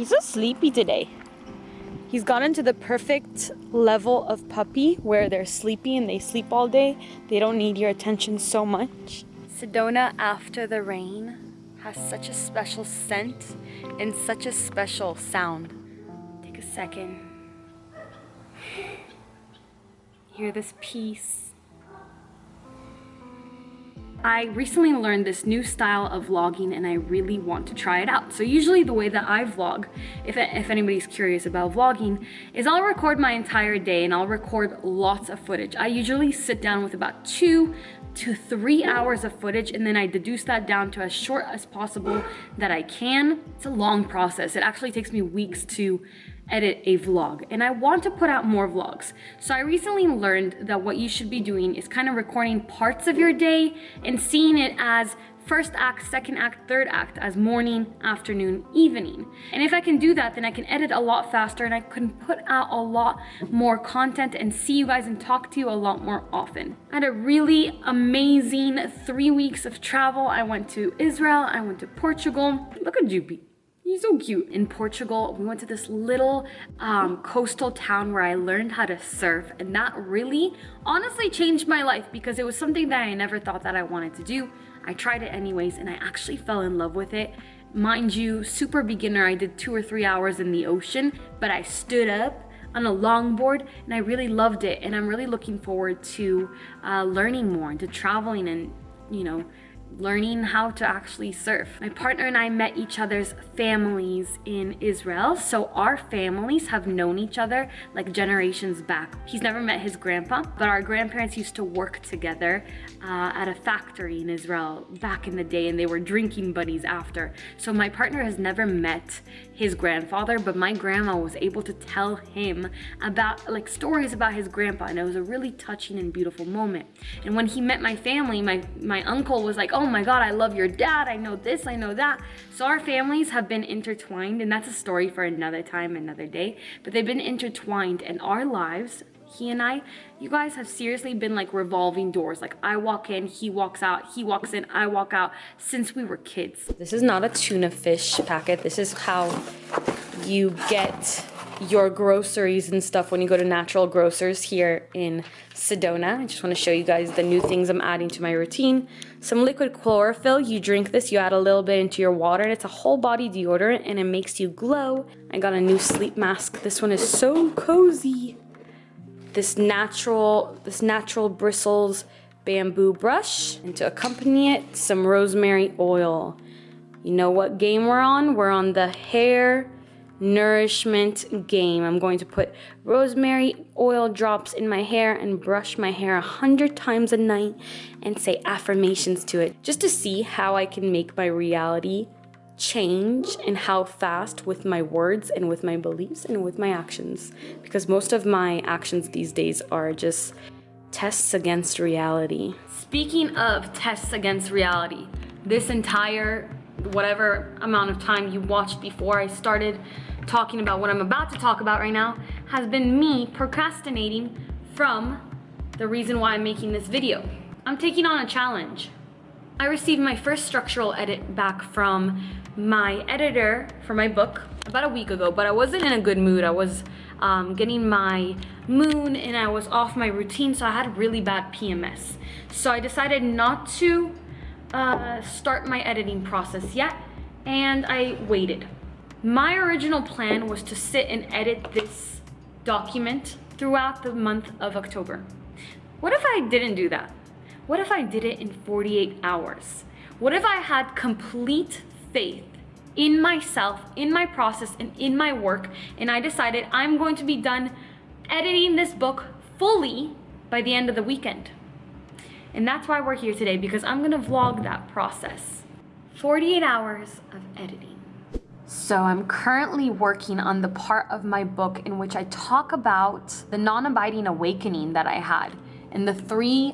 He's so sleepy today. He's gotten to the perfect level of puppy where they're sleepy and they sleep all day. They don't need your attention so much. Sedona after the rain has such a special scent and such a special sound. Take a second. Hear this peace. I recently learned this new style of vlogging and I really want to try it out. So usually the way that I vlog, if anybody's curious about vlogging, is I'll record my entire day and I'll record lots of footage. I usually sit down with about 2 to 3 hours of footage and then I deduce that down to as short as possible that I can. It's a long process. It actually takes me weeks to edit a vlog and I want to put out more vlogs. So I recently learned that what you should be doing is kind of recording parts of your day and seeing it as first act, second act, third act, as morning, afternoon, evening. And if I can do that, then I can edit a lot faster and I can put out a lot more content and see you guys and talk to you a lot more often. I had a really amazing 3 weeks of travel. I went to Israel, I went to Portugal. Look at Jupi. He's so cute. In Portugal, we went to this little coastal town where I learned how to surf, and that really honestly changed my life because it was something that I never thought that I wanted to do. I tried it anyways and I actually fell in love with it. Mind you, super beginner, I did 2 or 3 hours in the ocean, but I stood up on a longboard and I really loved it, and I'm really looking forward to learning more and to traveling and, you know, learning how to actually surf. My partner and I met each other's families in Israel, so our families have known each other like generations back. He's never met his grandpa, but our grandparents used to work together at a factory in Israel back in the day, and they were drinking buddies after. So my partner has never met his grandfather, but my grandma was able to tell him about like stories about his grandpa, and it was a really touching and beautiful moment. And when he met my family, my uncle was like, oh my God, I love your dad. I know this, I know that. So our families have been intertwined, and that's a story for another time, another day. But they've been intertwined, and our lives, he and I, you guys have seriously been like revolving doors. Like I walk in, he walks out, he walks in, I walk out since we were kids. This is not a tuna fish packet. This is how you get your groceries and stuff when you go to natural grocers here in Sedona. I just want to show you guys the new things I'm adding to my routine. Some liquid chlorophyll. You drink this, you add a little bit into your water, and it's a whole body deodorant and it makes you glow. I got a new sleep mask. This one is so cozy. This natural bristles bamboo brush, and to accompany it, some rosemary oil. You know what game we're on? We're on the hair nourishment game. I'm going to put rosemary oil drops in my hair and brush my hair 100 times a night and say affirmations to it, just to see how I can make my reality change and how fast with my words and with my beliefs and with my actions. Because most of my actions these days are just tests against reality. Speaking of tests against reality, this entire whatever amount of time you watched before I started talking about what I'm about to talk about right now has been me procrastinating from the reason why I'm making this video. I'm taking on a challenge. I received my first structural edit back from my editor for my book about a week ago, but I wasn't in a good mood. I was getting my moon and I was off my routine, so I had really bad PMS. So I decided not to start my editing process yet, and I waited. My original plan was to sit and edit this document throughout the month of October. What if I didn't do that? What if I did it in 48 hours? What if I had complete faith in myself, in my process, and in my work, and I decided I'm going to be done editing this book fully by the end of the weekend? And that's why we're here today, because I'm gonna vlog that process. 48 hours of editing. So I'm currently working on the part of my book in which I talk about the non-abiding awakening that I had and the 3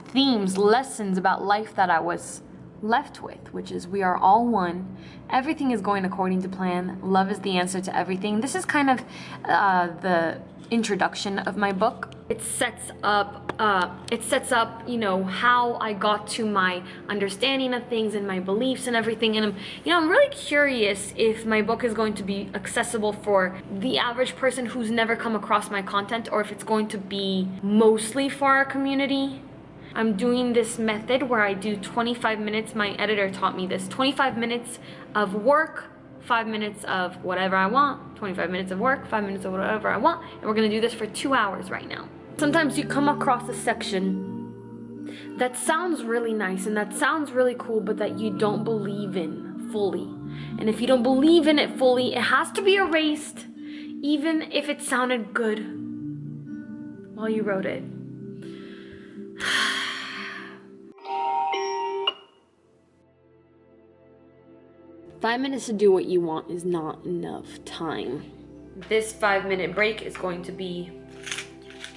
themes, lessons about life that I was left with, which is we are all one, everything is going according to plan, love is the answer to everything. This is kind of the introduction of my book. It sets up it sets up, you know, how I got to my understanding of things and my beliefs and everything. And I'm really curious if my book is going to be accessible for the average person who's never come across my content, or if it's going to be mostly for our community. I'm doing this method where I do 25 minutes. My editor taught me this. 25 minutes of work, 5 minutes of whatever I want, 25 minutes of work, 5 minutes of whatever I want, and we're gonna do this for 2 hours right now. Sometimes you come across a section that sounds really nice and that sounds really cool, but that you don't believe in fully. And if you don't believe in it fully, it has to be erased, even if it sounded good while you wrote it. 5 minutes to do what you want is not enough time. This 5-minute break is going to be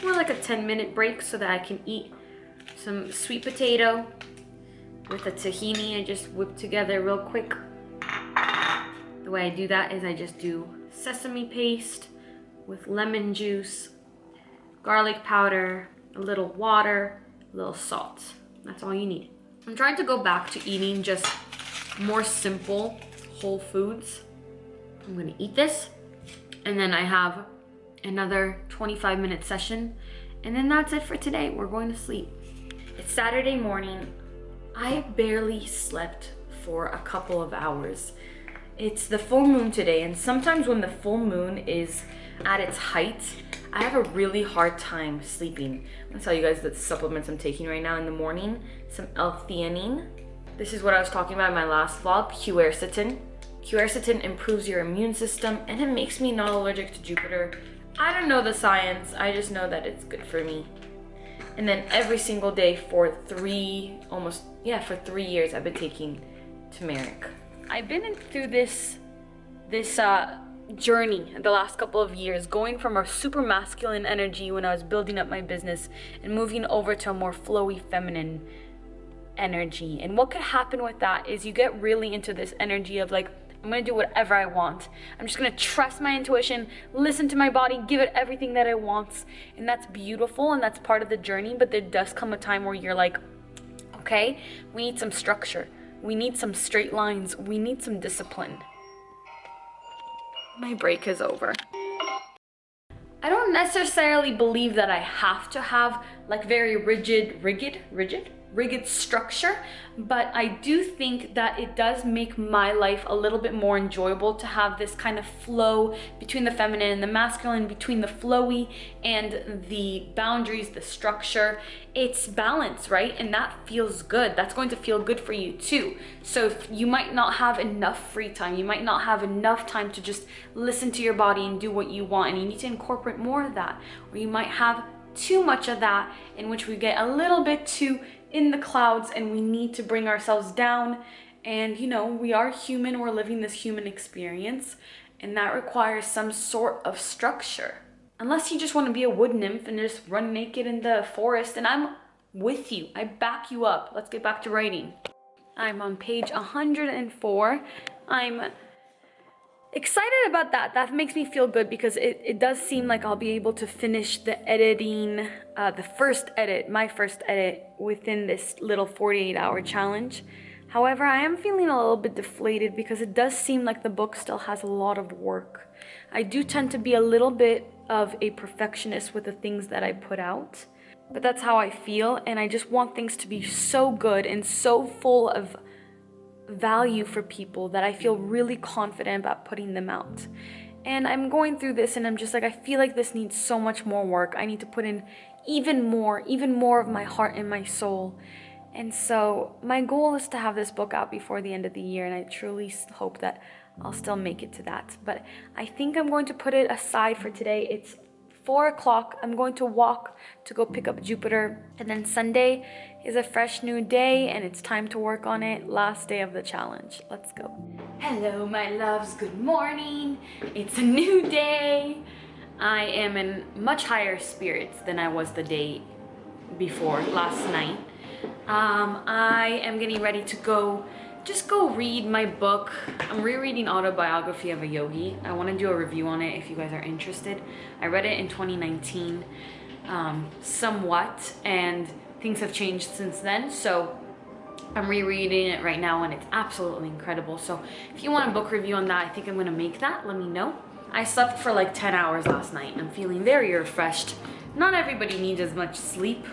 more like a 10-minute break so that I can eat some sweet potato with a tahini I just whipped together real quick. The way I do that is I just do sesame paste with lemon juice, garlic powder, a little water, a little salt. That's all you need. I'm trying to go back to eating just more simple whole foods. I'm gonna eat this, and then I have another 25-minute session, and then that's it for today. We're going to sleep. It's Saturday morning. I barely slept for a couple of hours. It's the full moon today, and sometimes when the full moon is at its height, I have a really hard time sleeping. I'm gonna tell you guys the supplements I'm taking right now in the morning. Some L-theanine. This is what I was talking about in my last vlog, quercetin. Quercetin improves your immune system, and it makes me not allergic to Jupiter. I don't know the science, I just know that it's good for me. And then every single day for 3 years I've been taking turmeric. I've been through this journey the last couple of years, going from a super masculine energy when I was building up my business and moving over to a more flowy feminine energy. And what could happen with that is you get really into this energy of like, I'm gonna do whatever I want. I'm just gonna trust my intuition, listen to my body, give it everything that it wants. And that's beautiful, and that's part of the journey, but there does come a time where you're like, okay, we need some structure. We need some straight lines. We need some discipline. My break is over. I don't necessarily believe that I have to have like very rigid structure, but I do think that it does make my life a little bit more enjoyable to have this kind of flow between the feminine and the masculine, between the flowy and the boundaries, the structure. It's balance, right? And that feels good. That's going to feel good for you too. So if you might not have enough free time, you might not have enough time to just listen to your body and do what you want, and you need to incorporate more of that, or you might have too much of that, in which we get a little bit too in the clouds and we need to bring ourselves down. And we are human, we're living this human experience, and that requires some sort of structure. Unless you just want to be a wood nymph and just run naked in the forest, and I'm with you, I back you up. Let's get back to writing. I'm on page 104. I'm excited about that. That makes me feel good because it does seem like I'll be able to finish the editing, my first edit within this little 48-hour challenge. However, I am feeling a little bit deflated because it does seem like the book still has a lot of work. I do tend to be a little bit of a perfectionist with the things that I put out, but that's how I feel, and I just want things to be so good and so full of value for people that I feel really confident about putting them out. And I'm going through this and I'm just like, I feel like this needs so much more work. I need to put in even more of my heart and my soul. And so my goal is to have this book out before the end of the year, and I truly hope that I'll still make it to that. But I think I'm going to put it aside for today. It's 4 o'clock. I'm going to walk to go pick up Jupiter, and then Sunday is a fresh new day and it's time to work on it. Last day of the challenge. Let's go. Hello my loves, good morning. It's a new day. I am in much higher spirits than I was the day before, last night. I am getting ready to go read my book. I'm rereading Autobiography of a Yogi. I want to do a review on it if you guys are interested. I read it in 2019. somewhat, and things have changed since then. So I'm rereading it right now and it's absolutely incredible. So if you want a book review on that, I think I'm gonna make that. Let me know. I slept for like 10 hours last night and I'm feeling very refreshed. Not everybody needs as much sleep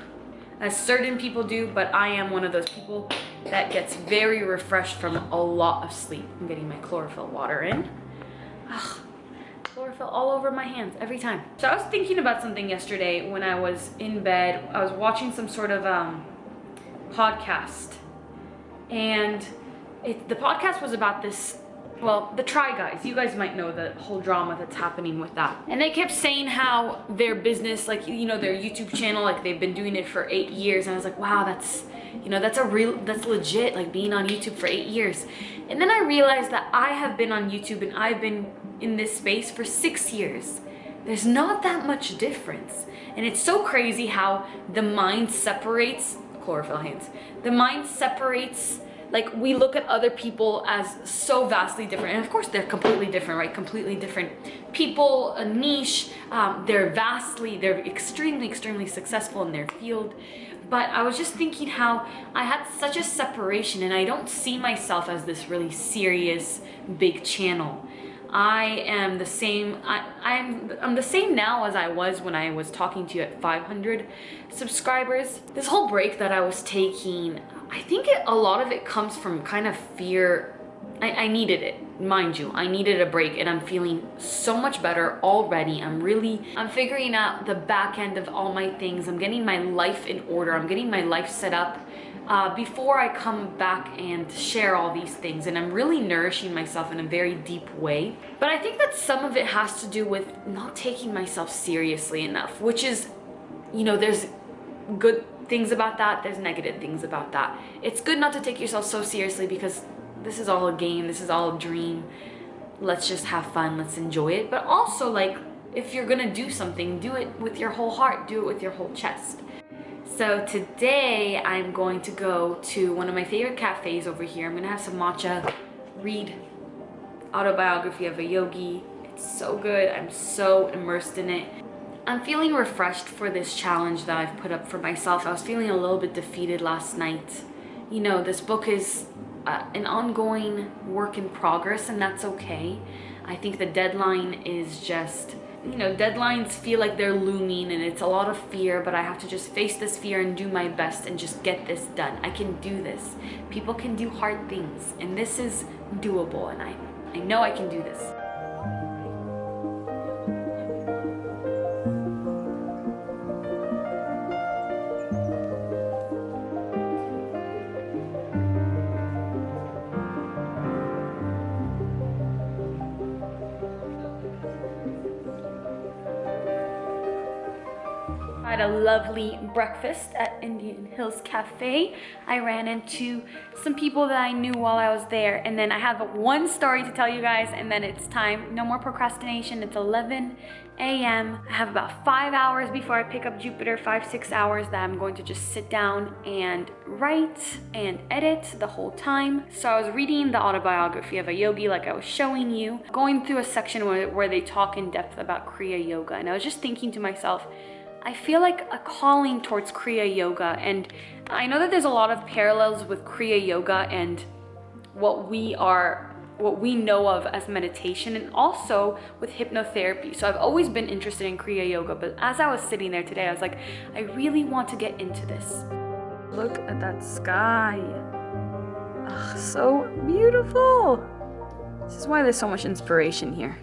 as certain people do, but I am one of those people that gets very refreshed from a lot of sleep. I'm getting my chlorophyll water in. Ugh, chlorophyll all over my hands every time. So I was thinking about something yesterday when I was in bed. I was watching some sort of podcast, and the podcast was about this, well, the Try Guys. You guys might know the whole drama that's happening with that. And they kept saying how their business, like, you know, their YouTube channel, like they've been doing it for 8 years. And I was like, wow, that's, you know, that's legit, like being on YouTube for 8 years. And then I realized that I have been on YouTube and I've been in this space for 6 years. There's not that much difference. And it's so crazy how the mind separates, chlorophyll hands, the mind separates, like we look at other people as so vastly different. And of course they're completely different, right? Completely different people, a niche. They're extremely, extremely successful in their field. But I was just thinking how I had such a separation, and I don't see myself as this really serious, big channel. I am the same. I'm the same now as I was when I was talking to you at 500 subscribers. This whole break that I was taking, I think a lot of it comes from kind of fear. I needed it, mind you. I needed a break, and I'm feeling so much better already. I'm figuring out the back end of all my things. I'm getting my life in order. I'm getting my life set up before I come back and share all these things. And I'm really nourishing myself in a very deep way. But I think that some of it has to do with not taking myself seriously enough, which is, you know, there's good things about that, there's negative things about that. It's good not to take yourself so seriously because this is all a game, this is all a dream. Let's just have fun, let's enjoy it. But also, like, if you're gonna do something, do it with your whole heart, do it with your whole chest. So today I'm going to go to one of my favorite cafes over here. I'm gonna have some matcha, read Autobiography of a Yogi. It's so good, I'm so immersed in it. I'm feeling refreshed for this challenge that I've put up for myself. I was feeling a little bit defeated last night. You know, this book is an ongoing work in progress, and that's okay. I think the deadline is just, you know, deadlines feel like they're looming and it's a lot of fear, but I have to just face this fear and do my best and just get this done. I can do this. People can do hard things, and this is doable, and I know I can do this. I had a lovely breakfast at Indian Hills Cafe. I ran into some people that I knew while I was there, and then I have one story to tell you guys, and then it's time. No more procrastination. It's 11 a.m. I have about 5 hours before I pick up Jupiter, 5-6 hours that I'm going to just sit down and write and edit the whole time. So I was reading the Autobiography of a Yogi, like I was showing you, going through a section where they talk in depth about Kriya Yoga, and I was just thinking to myself, I feel like a calling towards Kriya Yoga, and I know that there's a lot of parallels with Kriya Yoga and what we know of as meditation, and also with hypnotherapy. So I've always been interested in Kriya Yoga, but as I was sitting there today, I was like, I really want to get into this. Look at that sky. Ugh, so beautiful. This is why there's so much inspiration here.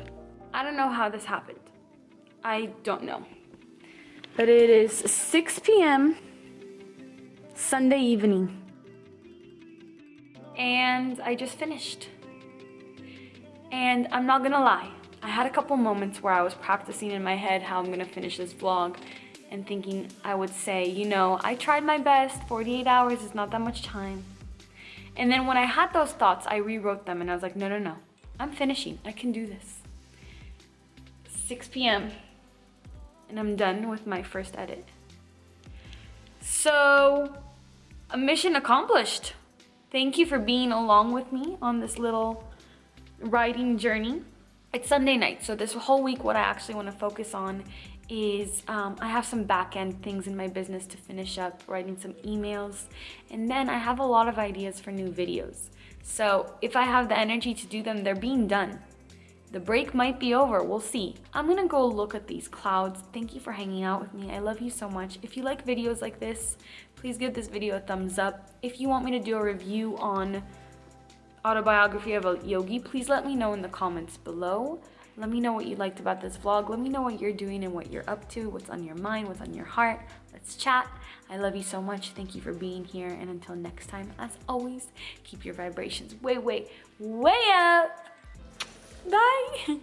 I don't know how this happened. I don't know. But it is 6 p.m. Sunday evening. And I just finished. And I'm not gonna lie, I had a couple moments where I was practicing in my head how I'm gonna finish this vlog and thinking I would say, you know, I tried my best, 48 hours is not that much time. And then when I had those thoughts, I rewrote them and I was like, no, I'm finishing, I can do this. 6 p.m. and I'm done with my first edit. So, a mission accomplished. Thank you for being along with me on this little writing journey. it's Sunday night, so this whole week what I actually want to focus on is I have some back-end things in my business to finish up, writing some emails, and then I have a lot of ideas for new videos. So if I have the energy to do them, they're being done. The break might be over, we'll see. I'm gonna go look at these clouds. Thank you for hanging out with me. I love you so much. If you like videos like this, please give this video a thumbs up. If you want me to do a review on autobiography of a yogi, please let me know in the comments below. Let me know what you liked about this vlog. Let me know what you're doing and what you're up to, what's on your mind, what's on your heart. Let's chat. I love you so much. Thank you for being here. And until next time, as always, keep your vibrations way, way, way up. Bye.